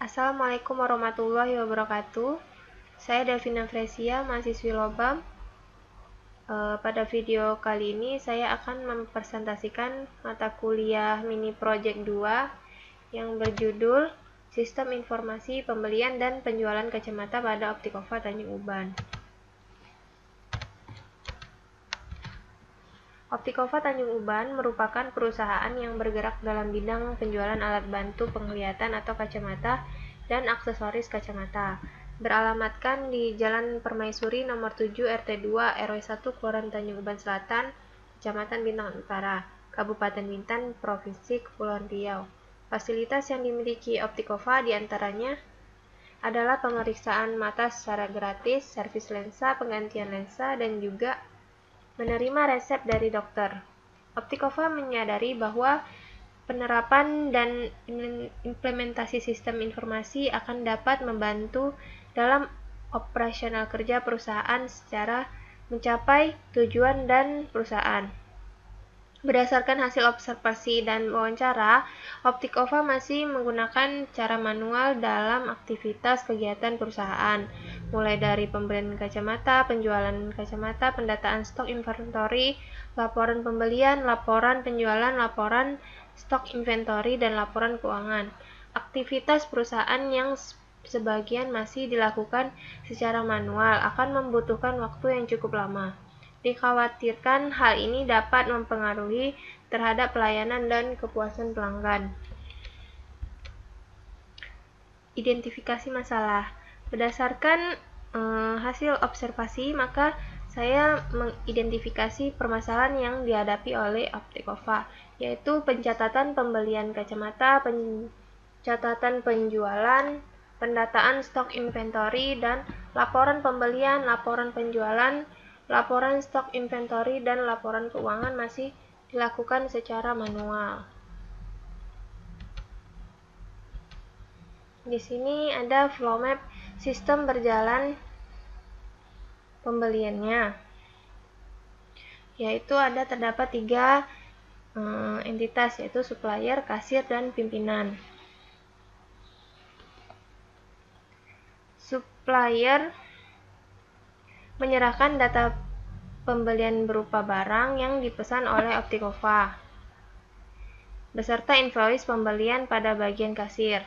Assalamualaikum warahmatullahi wabarakatuh. Saya Davina Fresia, mahasiswi Lobam. Pada video kali ini saya akan mempresentasikan mata kuliah mini project 2 yang berjudul Sistem Informasi Pembelian dan Penjualan Kacamata pada Optikova Tanjung Uban. Optikova Tanjung Uban merupakan perusahaan yang bergerak dalam bidang penjualan alat bantu penglihatan atau kacamata dan aksesoris kacamata. Beralamatkan di Jalan Permaisuri nomor 7 RT 2 RW 1 Kelurahan Tanjung Uban Selatan, Kecamatan Bintang Utara, Kabupaten Bintan, Provinsi Kepulauan Riau. Fasilitas yang dimiliki Optikova diantaranya adalah pemeriksaan mata secara gratis, servis lensa, penggantian lensa, dan juga menerima resep dari dokter. Optikova menyadari bahwa penerapan dan implementasi sistem informasi akan dapat membantu dalam operasional kerja perusahaan secara mencapai tujuan dan perusahaan. Berdasarkan hasil observasi dan wawancara, Optikova masih menggunakan cara manual dalam aktivitas kegiatan perusahaan, mulai dari pembelian kacamata, penjualan kacamata, pendataan stok inventory, laporan pembelian, laporan penjualan, laporan stok inventory, dan laporan keuangan. Aktivitas perusahaan yang sebagian masih dilakukan secara manual akan membutuhkan waktu yang cukup lama. Dikhawatirkan hal ini dapat mempengaruhi terhadap pelayanan dan kepuasan pelanggan. Identifikasi masalah. Berdasarkan hasil observasi, maka saya mengidentifikasi permasalahan yang dihadapi oleh Optikova, yaitu pencatatan pembelian kacamata, pencatatan penjualan, pendataan stok inventory, dan laporan pembelian, laporan penjualan, laporan stok inventory, dan laporan keuangan masih dilakukan secara manual. Di sini ada flow map sistem berjalan pembeliannya, yaitu terdapat 3 entitas, yaitu supplier, kasir, dan pimpinan. Supplier menyerahkan data pembelian berupa barang yang dipesan oleh Optikova beserta invoice pembelian pada bagian kasir.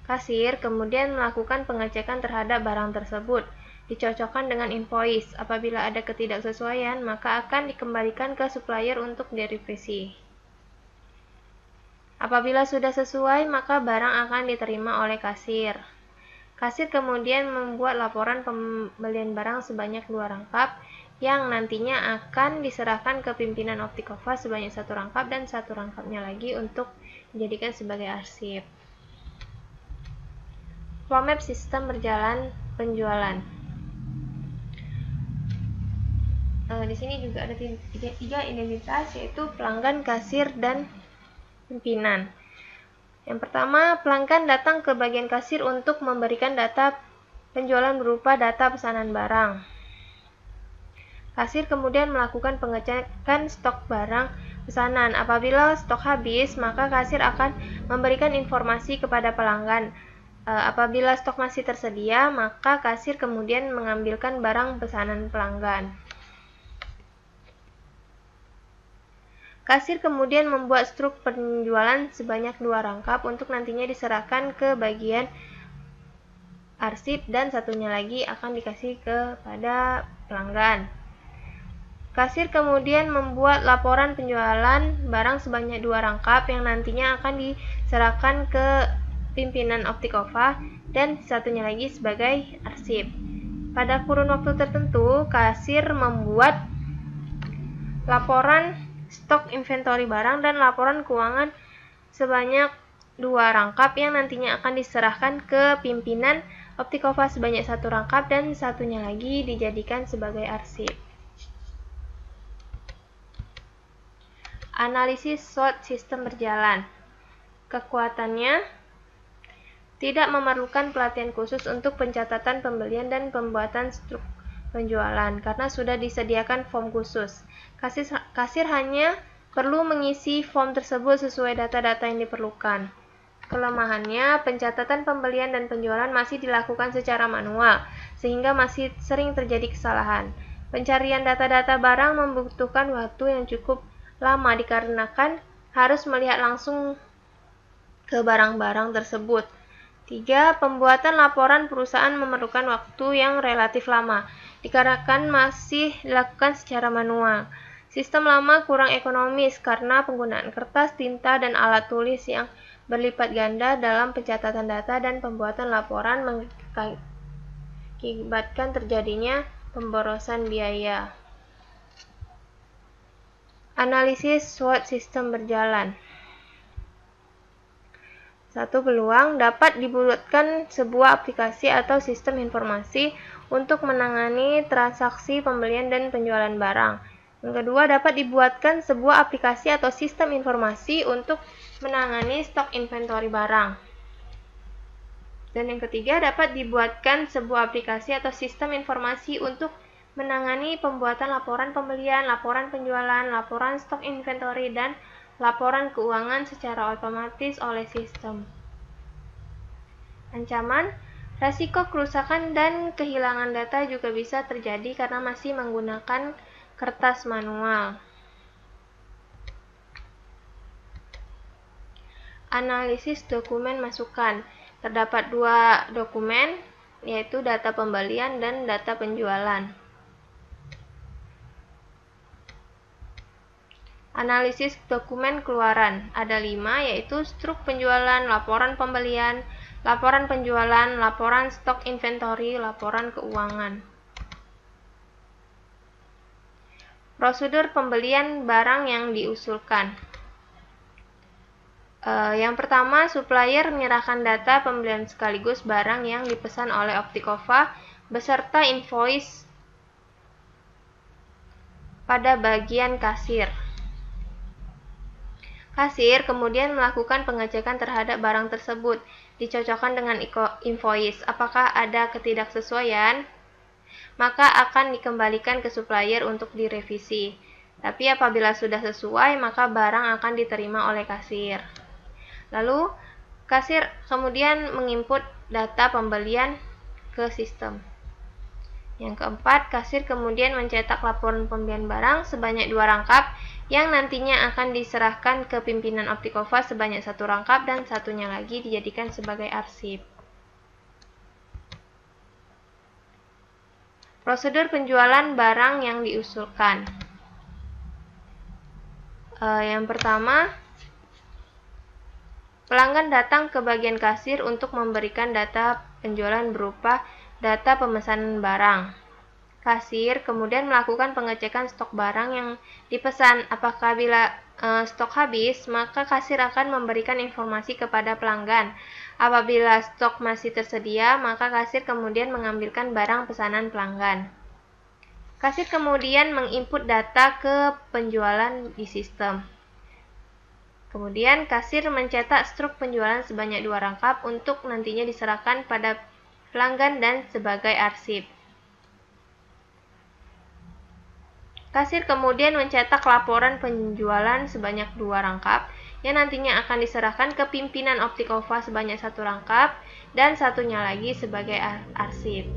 Kasir kemudian melakukan pengecekan terhadap barang tersebut, dicocokkan dengan invoice. Apabila ada ketidaksesuaian, maka akan dikembalikan ke supplier untuk direvisi. Apabila sudah sesuai, maka barang akan diterima oleh kasir. Kasir kemudian membuat laporan pembelian barang sebanyak 2 rangkap yang nantinya akan diserahkan ke pimpinan Optikova sebanyak 1 rangkap dan 1 rangkapnya lagi untuk dijadikan sebagai arsip. Flow map sistem berjalan penjualan. Di sini juga ada 3 identitas, yaitu pelanggan, kasir, dan pimpinan. Yang pertama, pelanggan datang ke bagian kasir untuk memberikan data penjualan berupa data pesanan barang. Kasir kemudian melakukan pengecekan stok barang pesanan. Apabila stok habis, maka kasir akan memberikan informasi kepada pelanggan. Apabila stok masih tersedia, maka kasir kemudian mengambilkan barang pesanan pelanggan. Kasir kemudian membuat struk penjualan sebanyak 2 rangkap untuk nantinya diserahkan ke bagian arsip dan satunya lagi akan dikasih kepada pelanggan. Kasir kemudian membuat laporan penjualan barang sebanyak 2 rangkap yang nantinya akan diserahkan ke pimpinan Optikova dan satunya lagi sebagai arsip. Pada kurun waktu tertentu, kasir membuat laporan stok inventory barang dan laporan keuangan sebanyak 2 rangkap yang nantinya akan diserahkan ke pimpinan Optikova sebanyak 1 rangkap dan satunya lagi dijadikan sebagai arsip. Analisis SWOT sistem berjalan. Kekuatannya tidak memerlukan pelatihan khusus untuk pencatatan pembelian dan pembuatan struk penjualan karena sudah disediakan form khusus. Kasir hanya perlu mengisi form tersebut sesuai data-data yang diperlukan. Kelemahannya, pencatatan pembelian dan penjualan masih dilakukan secara manual, sehingga masih sering terjadi kesalahan. Pencarian data-data barang membutuhkan waktu yang cukup lama dikarenakan harus melihat langsung ke barang-barang tersebut. 3. Pembuatan laporan perusahaan memerlukan waktu yang relatif lama, dikarenakan masih dilakukan secara manual. Sistem lama kurang ekonomis karena penggunaan kertas, tinta, dan alat tulis yang berlipat ganda dalam pencatatan data dan pembuatan laporan mengakibatkan terjadinya pemborosan biaya. Analisis SWOT sistem berjalan. 1. Peluang dapat dibuatkan sebuah aplikasi atau sistem informasi untuk menangani transaksi pembelian dan penjualan barang. Yang kedua, dapat dibuatkan sebuah aplikasi atau sistem informasi untuk menangani stok inventory barang. Dan yang ketiga, dapat dibuatkan sebuah aplikasi atau sistem informasi untuk menangani pembuatan laporan pembelian, laporan penjualan, laporan stok inventory, dan laporan keuangan secara otomatis oleh sistem. Ancaman, resiko kerusakan dan kehilangan data juga bisa terjadi karena masih menggunakan kertas manual. Analisis dokumen masukan. Terdapat 2 dokumen, yaitu data pembelian dan data penjualan. Analisis dokumen keluaran. Ada 5, yaitu struk penjualan, laporan pembelian, laporan penjualan, laporan stok inventory, laporan keuangan. Prosedur pembelian barang yang diusulkan. Yang pertama, supplier menyerahkan data pembelian sekaligus barang yang dipesan oleh Opticofa beserta invoice pada bagian kasir. Kasir kemudian melakukan pengecekan terhadap barang tersebut, dicocokkan dengan invoice. Apakah ada ketidaksesuaian? Maka akan dikembalikan ke supplier untuk direvisi. Tapi apabila sudah sesuai, maka barang akan diterima oleh kasir. Lalu, kasir kemudian menginput data pembelian ke sistem. Yang keempat, kasir kemudian mencetak laporan pembelian barang sebanyak 2 rangkap yang nantinya akan diserahkan ke pimpinan Opticofa sebanyak 1 rangkap dan satunya lagi dijadikan sebagai arsip. Prosedur penjualan barang yang diusulkan. Yang pertama, pelanggan datang ke bagian kasir untuk memberikan data penjualan berupa data pemesanan barang. Kasir kemudian melakukan pengecekan stok barang yang dipesan. Apabila stok habis, maka kasir akan memberikan informasi kepada pelanggan. Apabila stok masih tersedia, maka kasir kemudian mengambilkan barang pesanan pelanggan. Kasir kemudian menginput data ke penjualan di sistem. Kemudian kasir mencetak struk penjualan sebanyak 2 rangkap untuk nantinya diserahkan pada pelanggan dan sebagai arsip. Kasir kemudian mencetak laporan penjualan sebanyak 2 rangkap yang nantinya akan diserahkan ke pimpinan Opticofa sebanyak 1 rangkap dan satunya lagi sebagai arsip.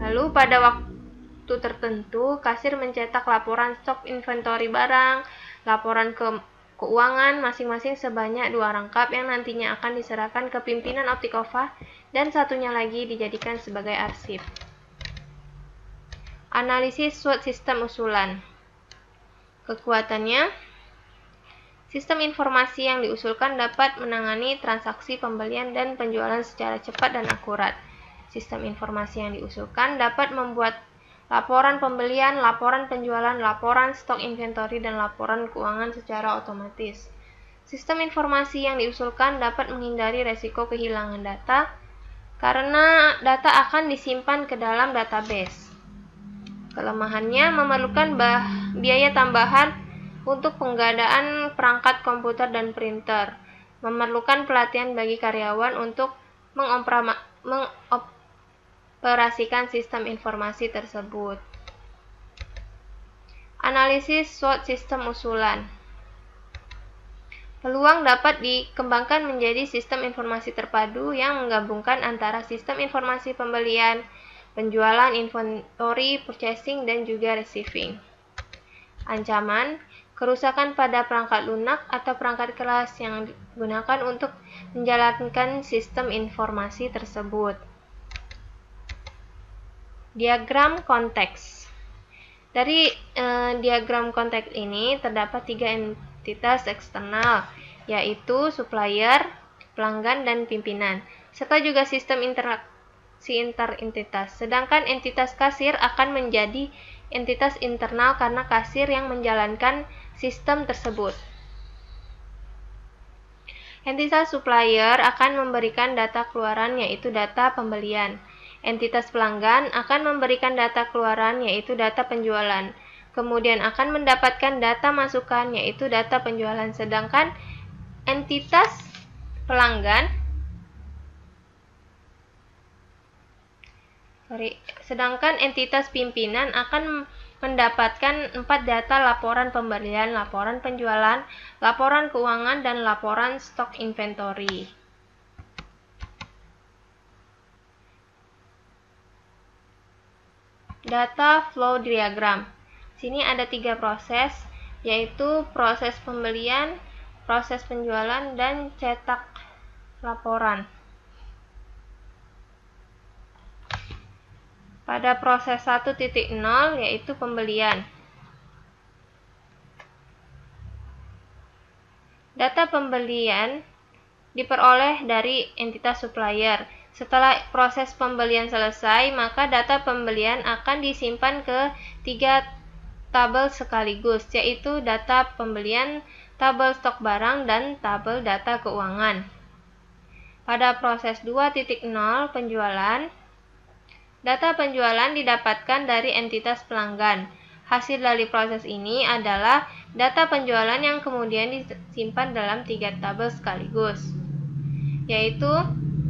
Lalu pada waktu tertentu, kasir mencetak laporan stok inventory barang, laporan keuangan masing-masing sebanyak 2 rangkap yang nantinya akan diserahkan ke pimpinan Opticofa dan satunya lagi dijadikan sebagai arsip. Analisis SWOT sistem usulan. Kekuatannya, sistem informasi yang diusulkan dapat menangani transaksi pembelian dan penjualan secara cepat dan akurat. Sistem informasi yang diusulkan dapat membuat laporan pembelian, laporan penjualan, laporan stok inventory, dan laporan keuangan secara otomatis. Sistem informasi yang diusulkan dapat menghindari resiko kehilangan data karena data akan disimpan ke dalam database. Kelemahannya memerlukan biaya tambahan untuk penggadaan perangkat komputer dan printer, memerlukan pelatihan bagi karyawan untuk mengoperasikan sistem informasi tersebut. Analisis SWOT sistem usulan. Peluang dapat dikembangkan menjadi sistem informasi terpadu yang menggabungkan antara sistem informasi pembelian, penjualan, inventory, purchasing, dan juga receiving. Ancaman, kerusakan pada perangkat lunak atau perangkat keras yang digunakan untuk menjalankan sistem informasi tersebut. Diagram konteks. Dari diagram konteks ini terdapat 3 entitas eksternal, yaitu supplier, pelanggan, dan pimpinan, serta juga sistem interaksi interentitas. Sedangkan entitas kasir akan menjadi entitas internal karena kasir yang menjalankan sistem tersebut. Entitas supplier akan memberikan data keluaran, yaitu data pembelian. Entitas pelanggan akan memberikan data keluaran, yaitu data penjualan. Kemudian akan mendapatkan data masukan, yaitu data penjualan. Sedangkan entitas pimpinan akan mendapatkan 4 data: laporan pembelian, laporan penjualan, laporan keuangan, dan laporan stok inventory. Data flow diagram. Sini ada 3 proses, yaitu proses pembelian, proses penjualan, dan cetak laporan. Pada proses 1.0 yaitu pembelian. Data pembelian diperoleh dari entitas supplier. Setelah proses pembelian selesai, maka data pembelian akan disimpan ke 3 tabel sekaligus, yaitu data pembelian, tabel stok barang, dan tabel data keuangan. Pada proses 2.0 penjualan, data penjualan didapatkan dari entitas pelanggan. Hasil dari proses ini adalah data penjualan yang kemudian disimpan dalam 3 tabel sekaligus, yaitu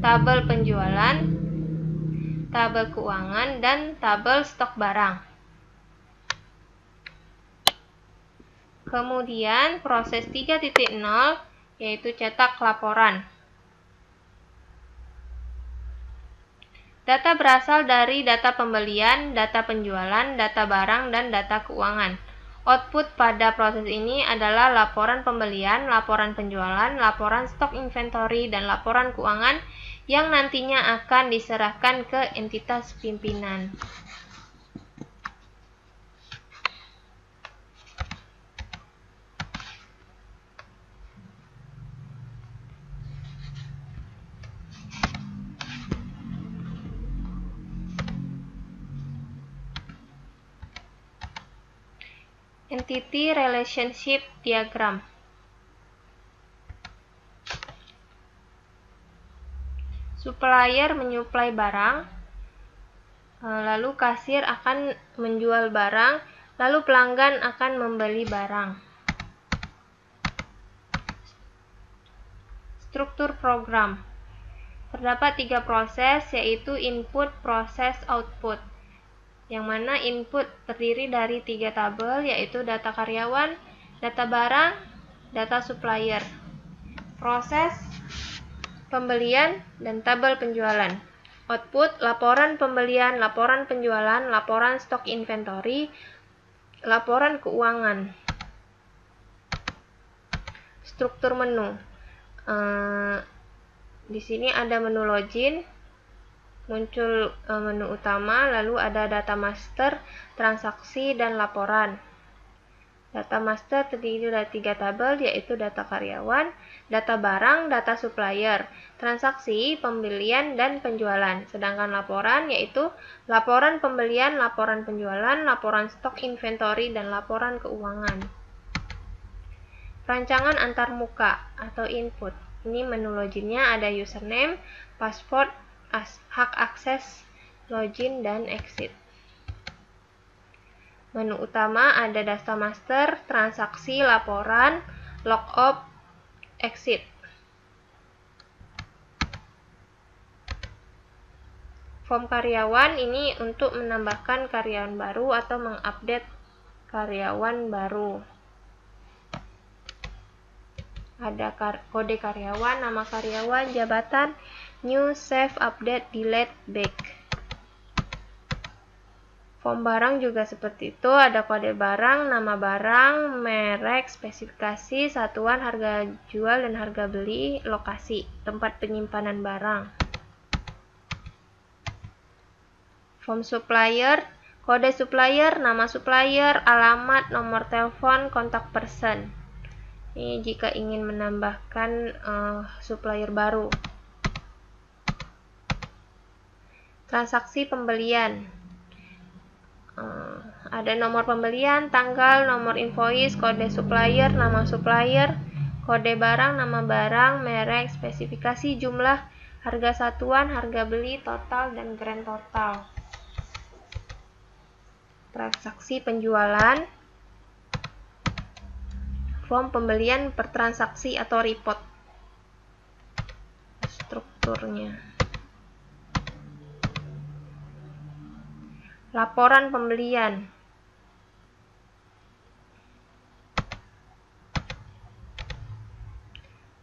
tabel penjualan, tabel keuangan, dan tabel stok barang. Kemudian proses 3.0 yaitu cetak laporan. Data berasal dari data pembelian, data penjualan, data barang, dan data keuangan. Output pada proses ini adalah laporan pembelian, laporan penjualan, laporan stok inventory, dan laporan keuangan yang nantinya akan diserahkan ke entitas pimpinan. Entity Relationship Diagram. Supplier menyuplai barang, lalu kasir akan menjual barang, lalu pelanggan akan membeli barang. Struktur program. Terdapat 3 proses, yaitu input, proses, output. Yang mana input terdiri dari 3 tabel, yaitu data karyawan, data barang, data supplier, proses pembelian, dan tabel penjualan. Output, laporan pembelian, laporan penjualan, laporan stok inventory, laporan keuangan. Struktur menu. Di sini ada menu login, muncul menu utama, lalu ada data master, transaksi, dan laporan. Data master terdiri dari 3 tabel, yaitu data karyawan, data barang, data supplier, transaksi, pembelian, dan penjualan. Sedangkan laporan yaitu laporan pembelian, laporan penjualan, laporan stok inventory, dan laporan keuangan. Rancangan antarmuka atau input. Ini menu loginnya ada username, password, hak akses, login, dan exit. Menu utama ada data master, transaksi, laporan, logout, exit. Form karyawan ini untuk menambahkan karyawan baru atau mengupdate karyawan baru. Ada kode karyawan, nama karyawan, jabatan, new, save, update, delete, back. Form barang juga seperti itu, ada kode barang, nama barang, merek, spesifikasi, satuan, harga jual dan harga beli, lokasi, tempat penyimpanan barang. Form supplier, kode supplier, nama supplier, alamat, nomor telepon, kontak person. Ini jika ingin menambahkan supplier baru. Transaksi pembelian. Ada nomor pembelian, tanggal, nomor invoice, kode supplier, nama supplier, kode barang, nama barang, merek, spesifikasi, jumlah, harga satuan, harga beli, total, dan grand total. Transaksi penjualan. Form pembelian per transaksi atau report. Strukturnya. Laporan pembelian.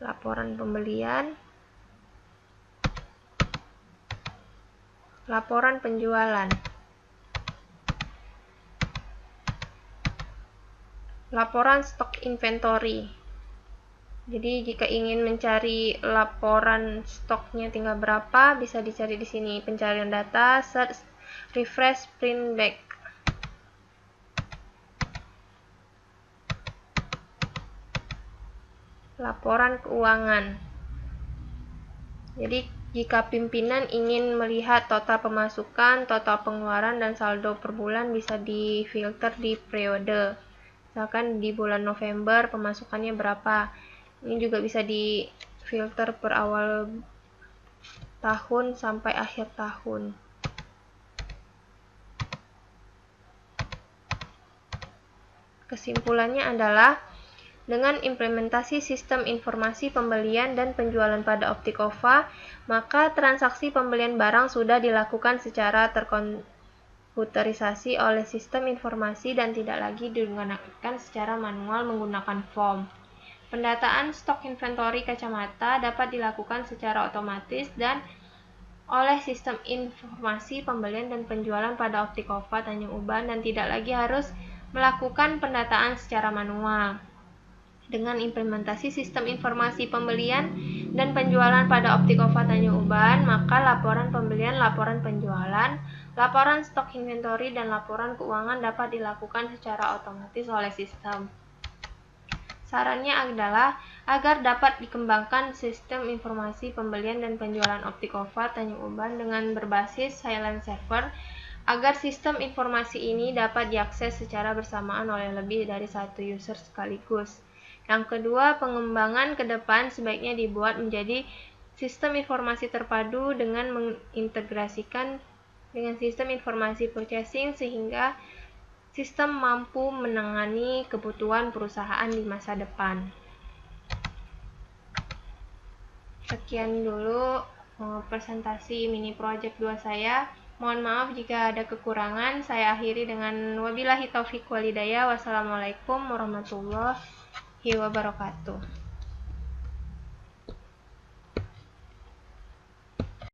Laporan pembelian. Laporan penjualan. Laporan stok inventory. Jadi jika ingin mencari laporan stoknya tinggal berapa, bisa dicari di sini. Pencarian data, search, refresh, print back. Laporan keuangan. Jadi jika pimpinan ingin melihat total pemasukan, total pengeluaran, dan saldo per bulan, bisa difilter di periode. Misalkan di bulan November pemasukannya berapa. Ini juga bisa difilter per awal tahun sampai akhir tahun. Kesimpulannya adalah, dengan implementasi sistem informasi pembelian dan penjualan pada Opticofa, maka transaksi pembelian barang sudah dilakukan secara terkomputerisasi oleh sistem informasi dan tidak lagi digunakan secara manual menggunakan form. Pendataan stok inventory kacamata dapat dilakukan secara otomatis dan oleh sistem informasi pembelian dan penjualan pada Opticofa Tanjung Uban dan tidak lagi harus melakukan pendataan secara manual. Dengan implementasi sistem informasi pembelian dan penjualan pada Opticofa Tanjung Uban, maka laporan pembelian, laporan penjualan, laporan stok inventory, dan laporan keuangan dapat dilakukan secara otomatis oleh sistem. Sarannya adalah agar dapat dikembangkan sistem informasi pembelian dan penjualan Opticofa Tanjung Uban dengan berbasis silent server, agar sistem informasi ini dapat diakses secara bersamaan oleh lebih dari satu user sekaligus. Yang kedua, pengembangan ke depan sebaiknya dibuat menjadi sistem informasi terpadu dengan mengintegrasikan dengan sistem informasi purchasing sehingga sistem mampu menangani kebutuhan perusahaan di masa depan. Sekian dulu presentasi mini project 2 saya. Mohon maaf jika ada kekurangan. Saya akhiri dengan wabillahi taufiq walhidayah. Wassalamualaikum warahmatullahi wabarakatuh.